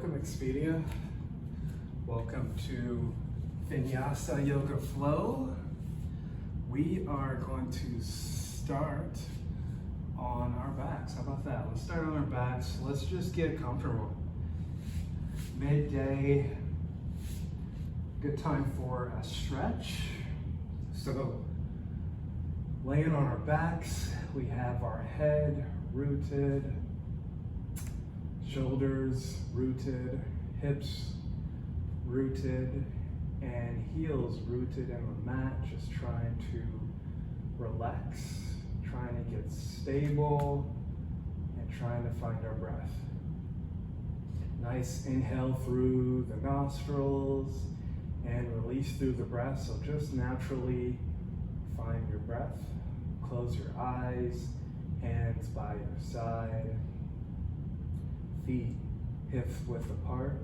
welcome Expedia. Welcome to Vinyasa Yoga Flow. We are going to start on our backs. How about that? Let's start on our backs. Let's just get comfortable. Midday, good time for a stretch. So, laying on our backs, we have our head rooted, shoulders rooted, hips rooted, and heels rooted in the mat, just trying to relax, trying to get stable, and trying to find our breath. Nice inhale through the nostrils and release through the breath. So just naturally find your breath. Close your eyes, hands by your side, feet hips width apart.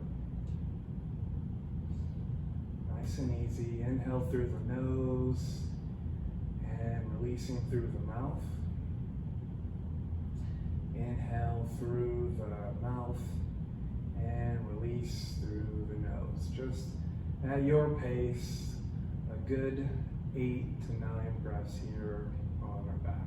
Nice and easy. Inhale through the nose and releasing through the mouth. Inhale through the mouth and release through the nose. Just at your pace, a good 8 to 9 breaths here on our backs.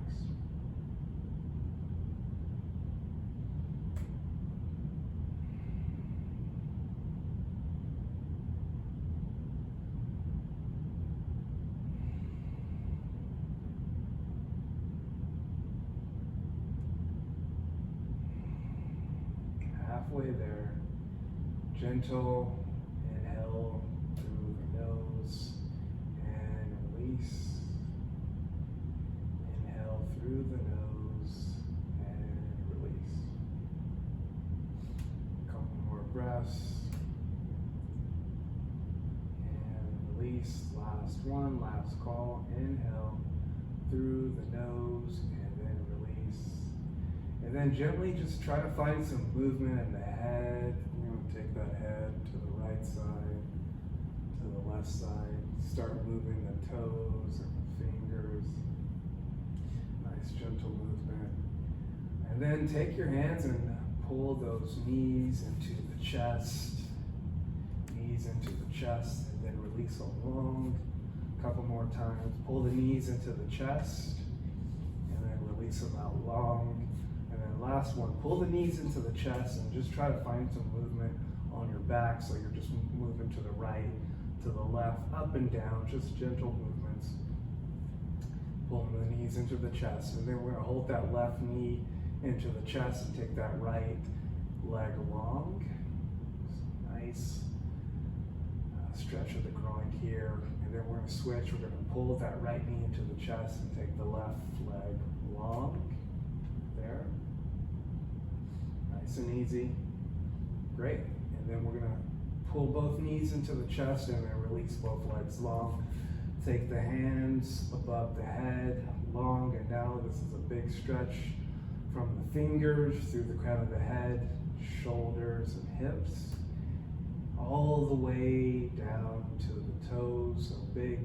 Halfway there. Gentle inhale through the nose and release. Inhale through the nose and release. A couple more breaths. And release. Last one, last call. Inhale through the nose and then release. And then gently just try to find some movement in the head. We're going to take that head to the right side, to the left side. Start moving the toes and the fingers. Nice gentle movement. And then take your hands and pull those knees into the chest. Knees into the chest, and then release along. A couple more times. Pull the knees into the chest, and then release them out long. And then last one, pull the knees into the chest and just try to find some movement on your back. So you're just moving to the right, to the left, up and down, just gentle movements. Pulling the knees into the chest. And then we're gonna hold that left knee into the chest and take that right leg along. Nice stretch of the groin here. And then we're gonna switch. We're gonna pull that right knee into the chest and take the left leg long. There. Nice and easy. Great. And then we're going to pull both knees into the chest and then release both legs long. Take the hands above the head, long and now. This is a big stretch from the fingers through the crown of the head, shoulders and hips, all the way down to the toes. A big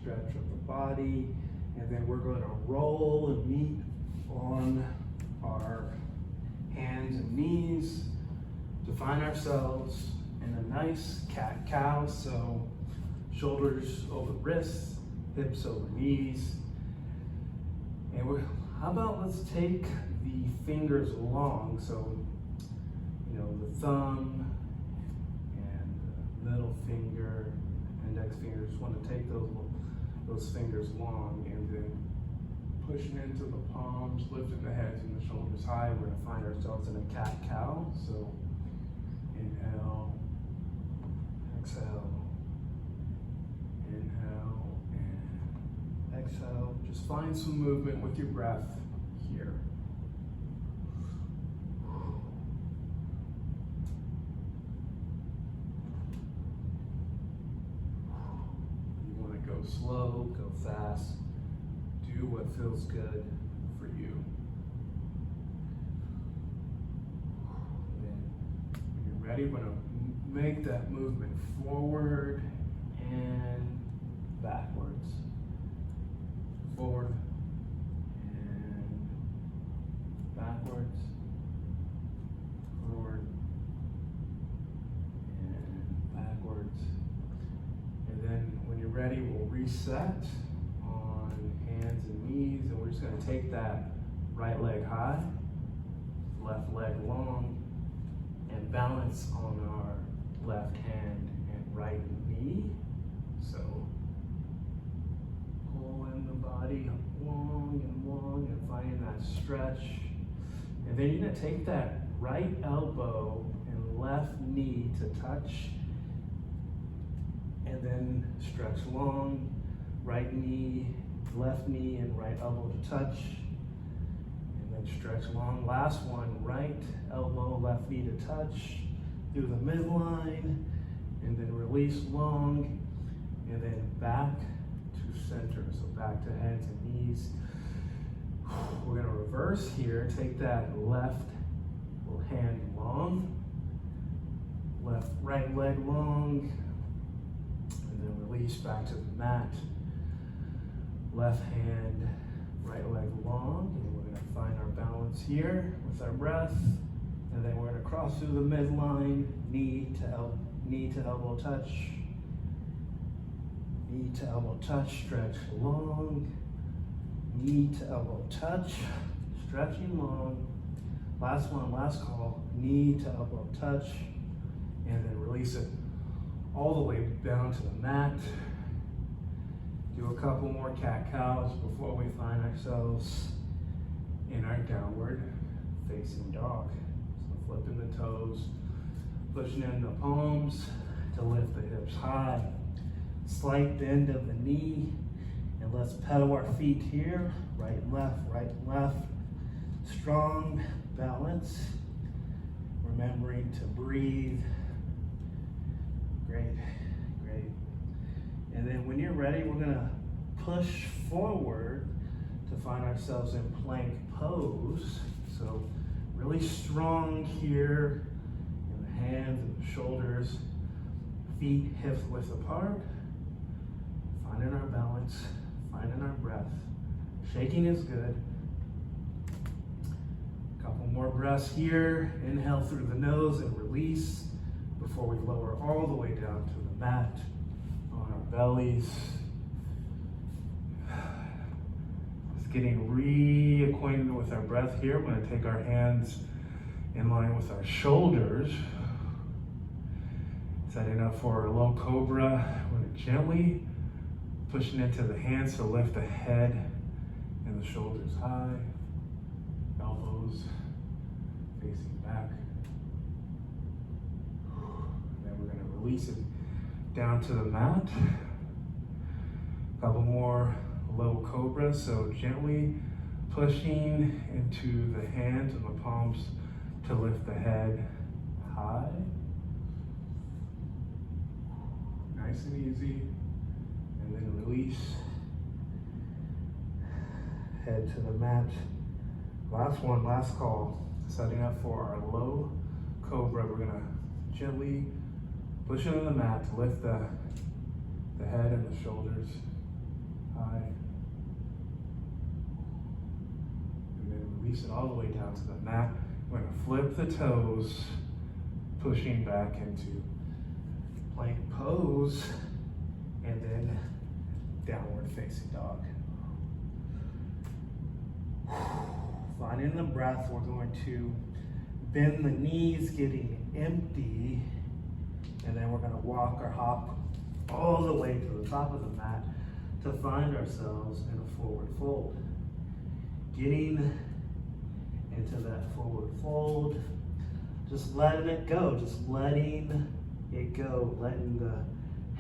stretch of the body. And then we're going to roll and meet on our hands and knees to find ourselves in a nice cat-cow. So shoulders over wrists, hips over knees. And how about let's take the fingers long. So, the thumb and the middle finger, index finger, just want to take those fingers long and then pushing into the palms, lifting the heads and the shoulders high. We're going to find ourselves in a cat-cow. So inhale, exhale, inhale, and exhale. Just find some movement with your breath here. You want to go slow, go fast. Do what feels good for you. Then when you're ready, we're going to make that movement forward and backwards. Forward and backwards. Forward ready, we'll reset on hands and knees, and we're just gonna take that right leg high, left leg long, and balance on our left hand and right knee. So pulling the body long and finding that stretch. And then you're gonna take that right elbow and left knee to touch, and then stretch long, right knee, left knee, and right elbow to touch, and then stretch long. Last one, right elbow, left knee to touch, through the midline, and then release long, and then back to center. So back to hands and knees. We're gonna reverse here, take that left hand long, right leg long, and then release back to the mat. Left hand, right leg long, and we're gonna find our balance here with our breath, and then we're gonna cross through the midline, knee to elbow touch, knee to elbow touch, stretch long, knee to elbow touch, stretching long. Last one, last call, knee to elbow touch, and then release it all the way down to the mat. Do a couple more cat-cows before we find ourselves in our downward facing dog. So flipping the toes, pushing in the palms to lift the hips high. Slight bend of the knee, and let's pedal our feet here. Right and left. Strong balance. Remembering to breathe. Great. And then when you're ready, we're gonna push forward to find ourselves in plank pose. So really strong here in the hands and the shoulders, feet hips width apart. Finding our balance, finding our breath. Shaking is good. Couple more breaths here. Inhale through the nose and release before we lower all the way down to the mat on our bellies. Just getting reacquainted with our breath here. We're going to take our hands in line with our shoulders. Setting up for our low cobra. We're going to gently pushing into the hands to lift the head and the shoulders high. Elbows facing back. And then we're going to release it down to the mat. Couple more low cobra, so gently pushing into the hands and the palms to lift the head high. Nice and easy. And then release. Head to the mat. Last one, last call. Setting up for our low cobra. We're gonna gently push into the mat to lift the head and the shoulders high. And then release it all the way down to the mat. We're gonna flip the toes, pushing back into plank pose, and then downward facing dog. Finding the breath, we're going to bend the knees, getting empty, and then we're going to walk or hop all the way to the top of the mat to find ourselves in a forward fold. Getting into that forward fold, just letting it go, letting it go, letting the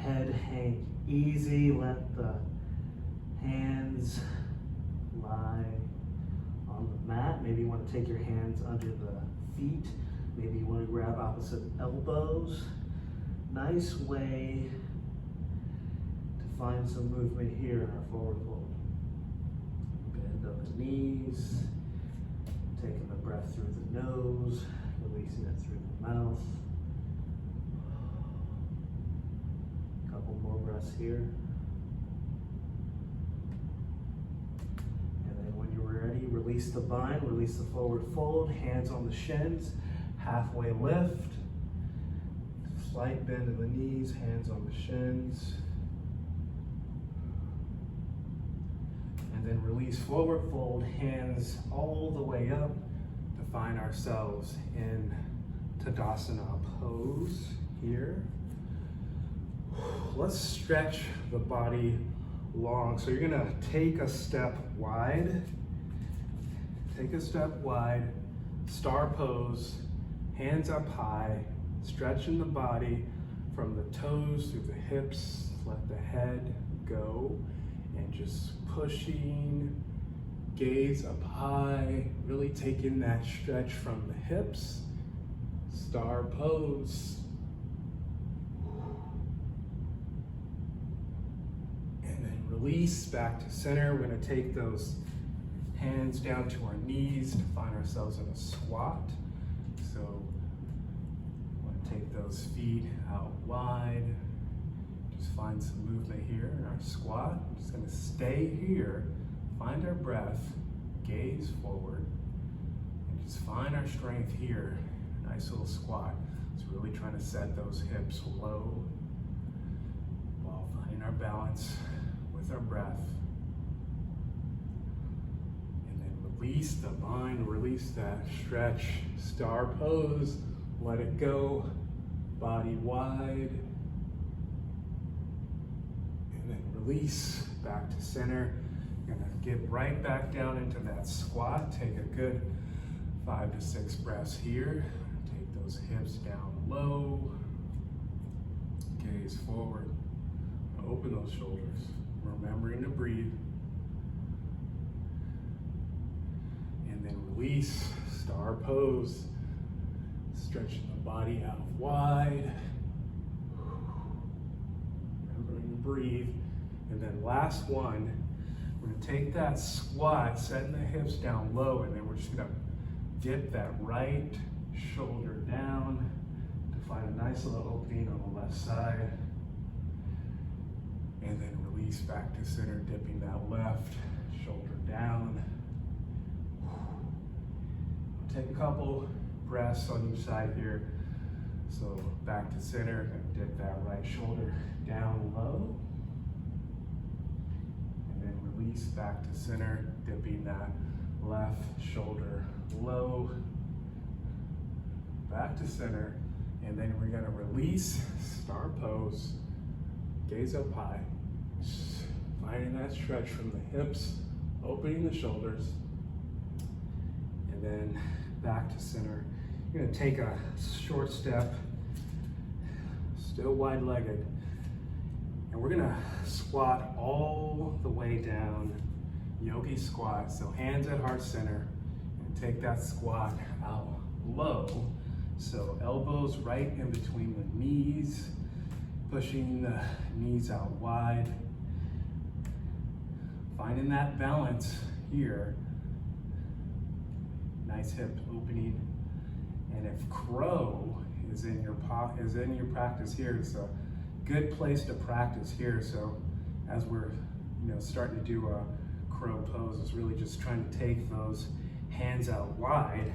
head hang easy, let the hands lie on the mat. Maybe you want to take your hands under the feet. Maybe you want to grab opposite elbows. Nice way to find some movement here in our forward fold. Bend of the knees, taking the breath through the nose, releasing it through the mouth. Couple more breaths here. Ready, release the bind, release the forward fold, hands on the shins, halfway lift, slight bend in the knees, hands on the shins, And then release, forward fold, hands all the way up to find ourselves in Tadasana Pose here. Let's stretch the body long. So you're gonna take a step wide. Take a step wide, star pose, hands up high, stretching the body from the toes through the hips, let the head go, and just pushing, gaze up high, really taking that stretch from the hips, star pose. And then release back to center. We're gonna take those hands down to our knees to find ourselves in a squat. So I want to take those feet out wide. Just find some movement here in our squat. I'm just going to stay here, find our breath, gaze forward, and just find our strength here. Nice little squat. It's really trying to set those hips low while finding our balance with our breath. Release the mind, release that stretch, star pose, let it go, body wide. And then release back to center. You're gonna get right back down into that squat. Take a good 5 to 6 breaths here. Take those hips down low. Gaze forward. Open those shoulders. Remembering to breathe. Release, star pose, stretching the body out wide, remembering to breathe. And then last one, we're gonna take that squat, setting the hips down low, and then we're just gonna dip that right shoulder down to find a nice little opening on the left side. And then release back to center, dipping that left shoulder down. Take a couple breaths on each side here. So back to center, and dip that right shoulder down low. And then release back to center, dipping that left shoulder low. Back to center, and then we're gonna release, star pose, gaze up high. Finding that stretch from the hips, opening the shoulders. And then back to center. You're gonna take a short step, still wide-legged, and we're gonna squat all the way down, yogi squat. So hands at heart center, and take that squat out low. So elbows right in between the knees, pushing the knees out wide. Finding that balance here. Nice hip opening, and if crow is in your practice here, it's a good place to practice here. So as we're starting to do a crow pose, it's really just trying to take those hands out wide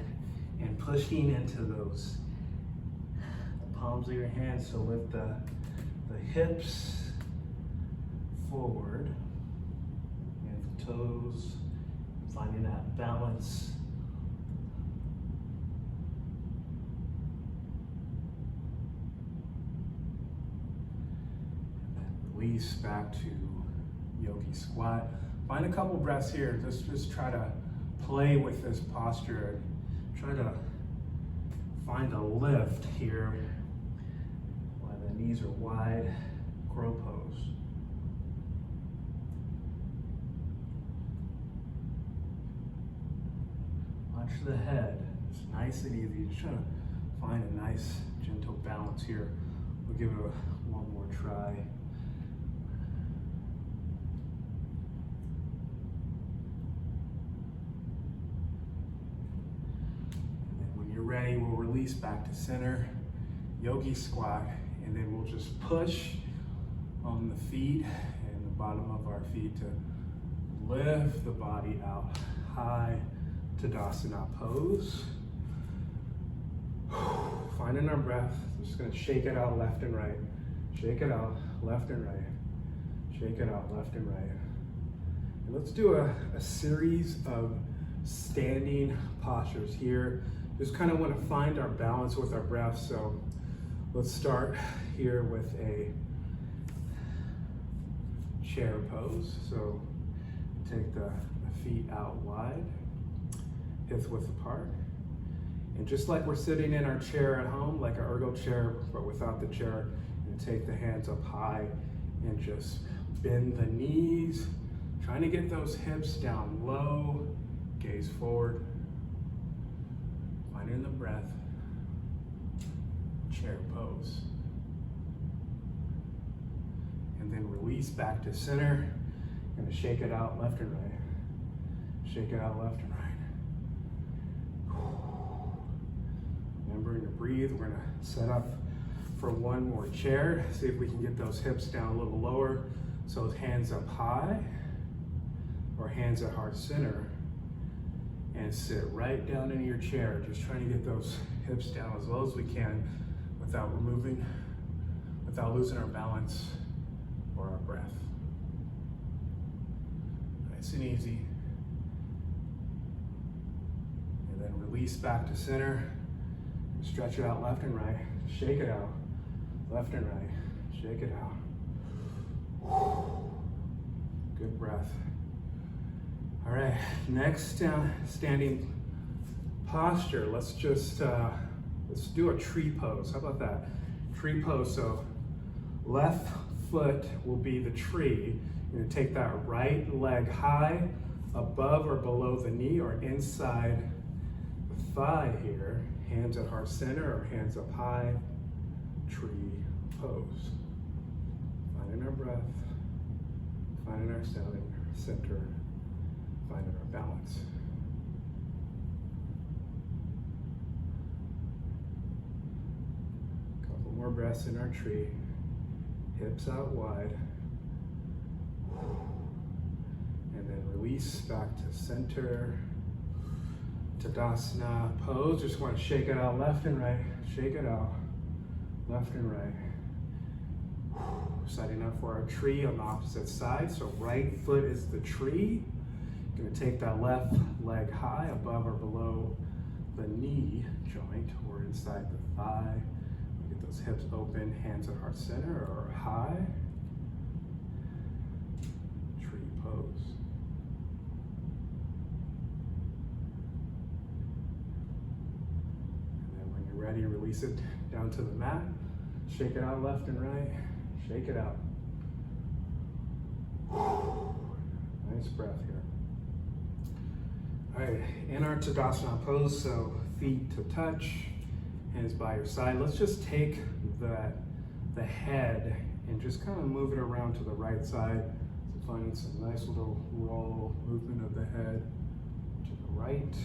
and pushing into those the palms of your hands. So lift the hips forward and the toes, finding that balance. Release back to yogi squat. Find a couple breaths here. Just try to play with this posture. Try to find a lift here while the knees are wide. Crow pose. Watch the head. It's nice and easy. Just trying to find a nice, gentle balance here. We'll give it one more try. Ready, we'll release back to center, yogi squat, and then we'll just push on the feet and the bottom of our feet to lift the body out high, Tadasana Pose. Finding our breath, just gonna shake it out left and right. Shake it out left and right. Shake it out left and right. And let's do a series of standing postures here. Just kind of want to find our balance with our breath. So let's start here with a chair pose. So take the feet out wide, hips width apart. And just like we're sitting in our chair at home, like our ergo chair, but without the chair, and take the hands up high and just bend the knees, trying to get those hips down low, gaze forward, finding the breath, chair pose. And then release back to center. Gonna shake it out left and right. Shake it out left and right. Remembering to breathe. We're gonna set up for one more chair. See if we can get those hips down a little lower. So hands up high or hands at heart center. And sit right down into your chair. Just trying to get those hips down as low as we can without losing our balance or our breath. Nice and easy. And then release back to center. Stretch it out left and right. Shake it out. Left and right. Shake it out. Good breath. All right, next standing posture. Let's just, let's do a tree pose. How about that? Tree pose, so left foot will be the tree. You're gonna take that right leg high, above or below the knee or inside the thigh here. Hands at heart center or hands up high, tree pose. Finding our breath, finding our center, finding our balance. Couple more breaths in our tree. Hips out wide. And then release back to center. Tadasana Pose. Just want to shake it out left and right. Shake it out left and right. Setting up for our tree on the opposite side. So right foot is the tree. Going to take that left leg high above or below the knee joint or inside the thigh. Get those hips open, hands at heart center or high. Tree pose. And then when you're ready, release it down to the mat. Shake it out left and right. Shake it out. Nice breath here. All right, in our Tadasana Pose, so feet to touch, hands by your side. Let's just take the head and just kind of move it around to the right side. So finding some nice little roll movement of the head to the right,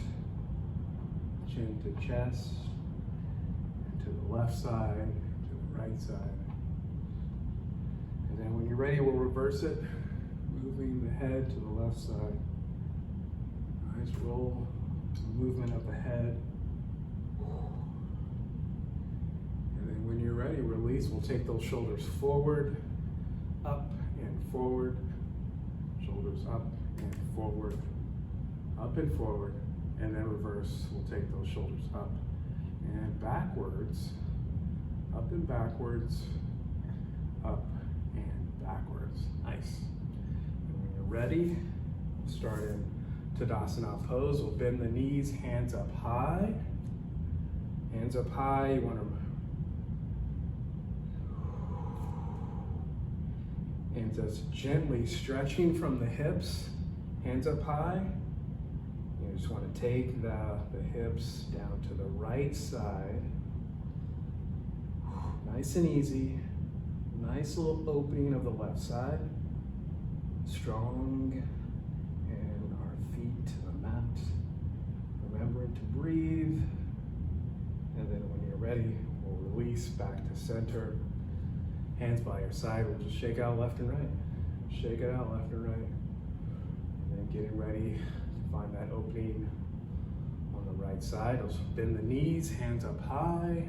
chin to chest, and to the left side, to the right side. And then when you're ready, we'll reverse it, moving the head to the left side. Nice roll, movement of the head. And then when you're ready, release. We'll take those shoulders forward, up and forward. Shoulders up and forward, up and forward. And then reverse. We'll take those shoulders up and backwards, up and backwards, up and backwards. Nice. And when you're ready, start in Tadasana Pose. We'll bend the knees, hands up high. Hands up high. You want to and just gently stretching from the hips, hands up high. You just want to take the hips down to the right side. Nice and easy. Nice little opening of the left side. Strong. And our feet to the mat. Remembering to breathe. And then when you're ready, we'll release back to center. Hands by your side. We'll just shake out left and right. Shake it out left and right. And then getting ready to find that opening on the right side. Also bend the knees, hands up high.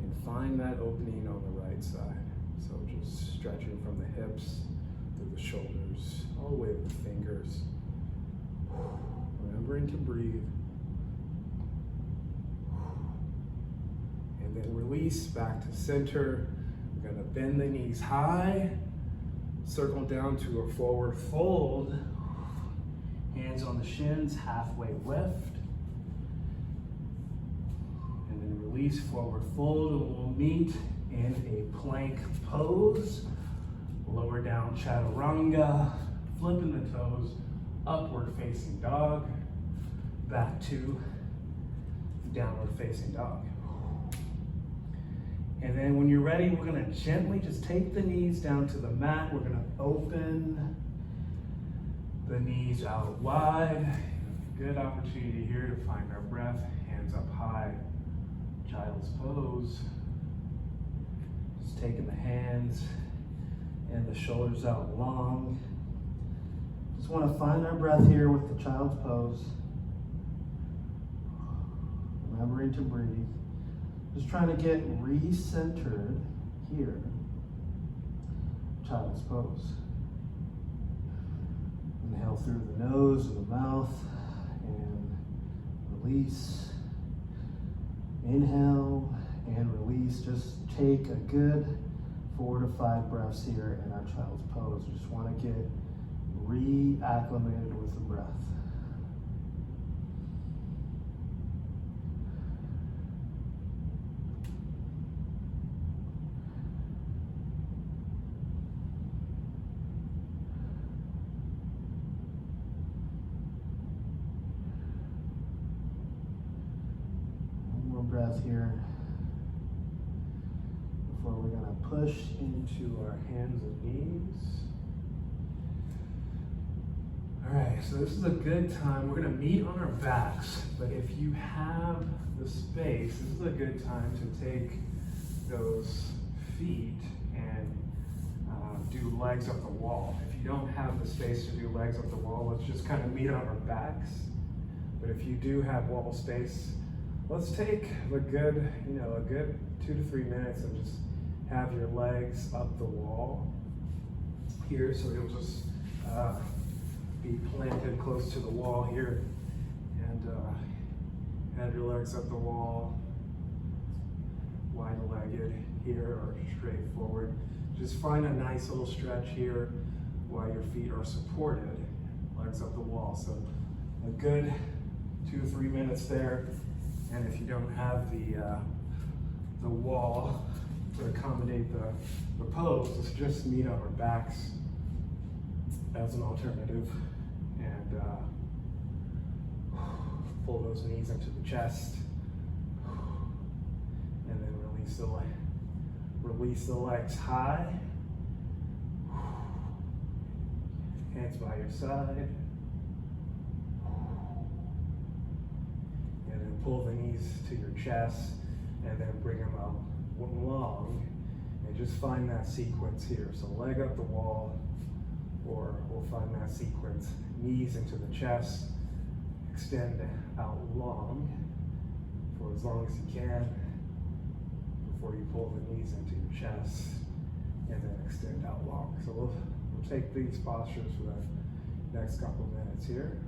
And find that opening on the right side. So just stretching from the hips through the shoulders, all the way to the fingers. Remembering to breathe. And then release back to center. We're gonna bend the knees high, circle down to a forward fold. Hands on the shins, halfway lift. And then release, forward fold, and we'll meet in a plank pose. Lower down chaturanga, flipping the toes, upward facing dog, back to downward facing dog. And then when you're ready, we're gonna gently just take the knees down to the mat. We're gonna open the knees out wide. Good opportunity here to find our breath. Hands up high, child's pose. Just taking the hands and the shoulders out long. Just want to find our breath here with the child's pose. Remembering to breathe. Just trying to get re-centered here. Child's pose. Inhale through the nose or the mouth and release. Inhale and release. Just take a good 4 to 5 breaths here in our child's pose. Just want to get reacclimated with the breath. One more breath here before we're going to push into our hands and knees. All right, so this is a good time. We're going to meet on our backs, but if you have the space, this is a good time to take those feet and do legs up the wall. If you don't have the space to do legs up the wall, let's just kind of meet on our backs. But if you do have wall space, let's take a good 2 to 3 minutes and just have your legs up the wall here. So you'll just be planted close to the wall here and have your legs up the wall, wide-legged here or straight forward. Just find a nice little stretch here while your feet are supported, legs up the wall. So a good 2 to 3 minutes there. And if you don't have the wall to accommodate the pose, let's just meet on our backs as an alternative. And pull those knees into the chest. And then release the legs high. Hands by your side. And then pull the knees to your chest and then bring them up long. And just find that sequence here. So leg up the wall, or we'll find that sequence. Knees into the chest, extend out long for as long as you can before you pull the knees into your chest and then extend out long. So we'll take these postures for the next couple of minutes here.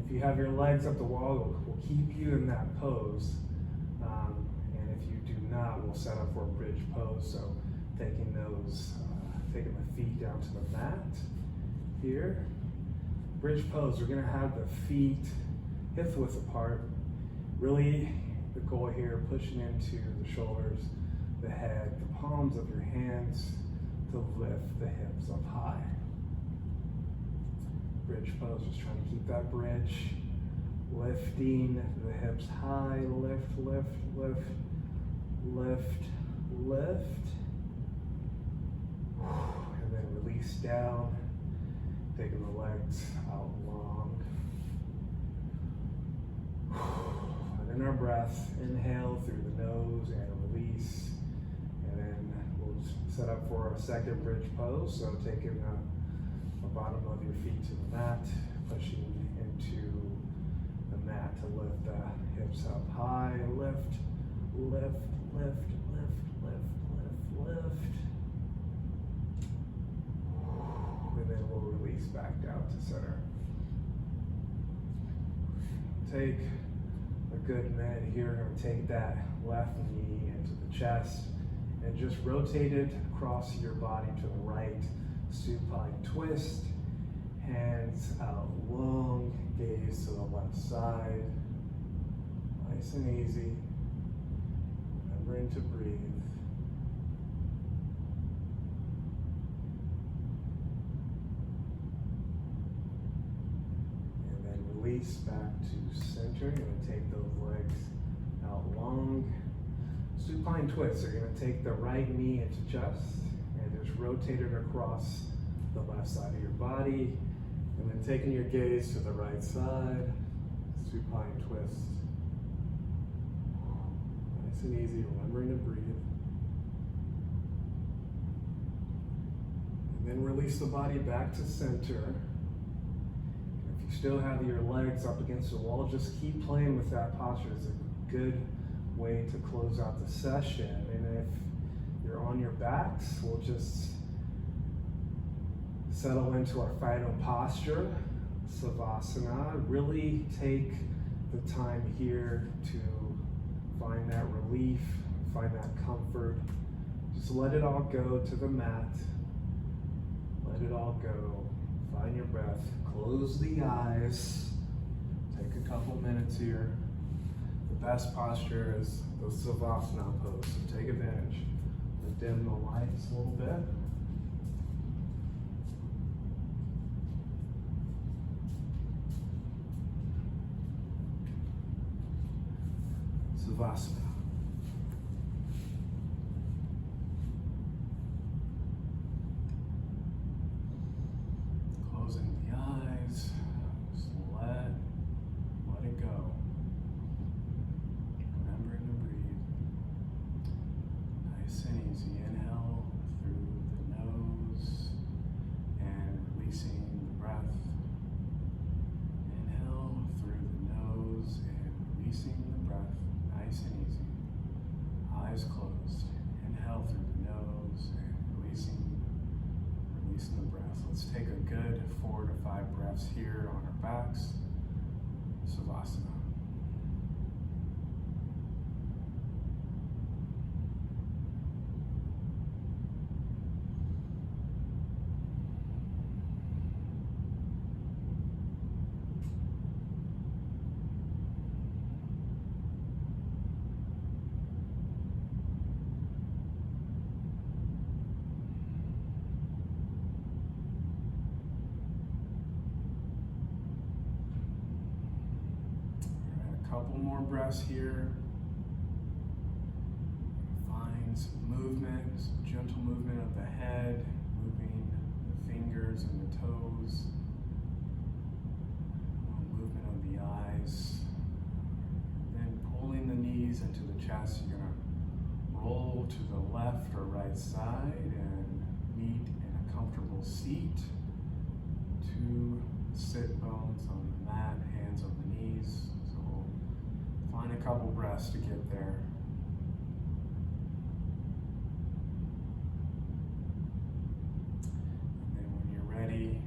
If you have your legs up the wall, we'll keep you in that pose. And if you do not, we'll set up for a bridge pose. So taking the feet down to the mat here. Bridge pose, we're gonna have the feet hip width apart. Really the goal here, pushing into the shoulders, the head, the palms of your hands to lift the hips up high. Bridge pose, just trying to keep that bridge, lifting the hips high, lift, lift, lift, lift, lift, and then release down, taking the legs out long. in our breath. Inhale through the nose and release. And then we'll set up for our second bridge pose. So taking the bottom of your feet to the mat, pushing into the mat to lift the hips up high. Lift, lift, lift, lift, lift, lift, lift. And then we'll release back down to center. Take a good minute here. We'll take that left knee into the chest and just rotate it across your body to the right. Supine twist. Hands out long. Gaze to the left side. Nice and easy. Remembering to breathe. Release back to center. You're going to take those legs out long. Supine twist. You're going to take the right knee into chest and just rotate it across the left side of your body. And then taking your gaze to the right side. Supine twist. Nice and easy. Remembering to breathe. And then release the body back to center. Still have your legs up against the wall, just keep playing with that posture. It's a good way to close out the session. And if you're on your backs, we'll just settle into our final posture, Savasana. Really take the time here to find that relief, find that comfort. Just let it all go to the mat. Let it all go. Find your breath. Close the eyes. Take a couple minutes here. The best posture is the Savasana pose, so take advantage. We'll dim the lights a little bit. Savasana. Take a good 4 to 5 breaths here on our backs. Savasana. Couple more breaths here. Find some movement, some gentle movement of the head, moving the fingers and the toes. Movement of the eyes. Then pulling the knees into the chest. You're going to roll to the left or right side and meet in a comfortable seat. 2 sit bones on the mat, hands on the knees. Find a couple breaths to get there. And then when you're ready,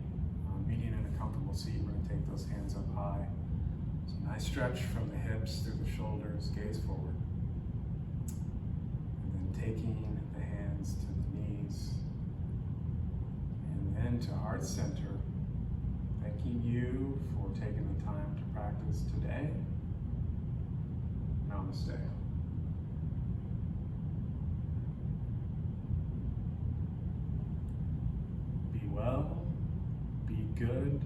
meeting in a comfortable seat, we're going to take those hands up high. So nice stretch from the hips through the shoulders, gaze forward. And then taking the hands to the knees. And then to heart center. Thanking you for taking the time to practice today. Namaste. Be well, be good,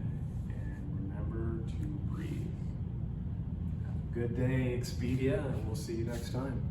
and remember to breathe. Have a good day, Expedia, and we'll see you next time.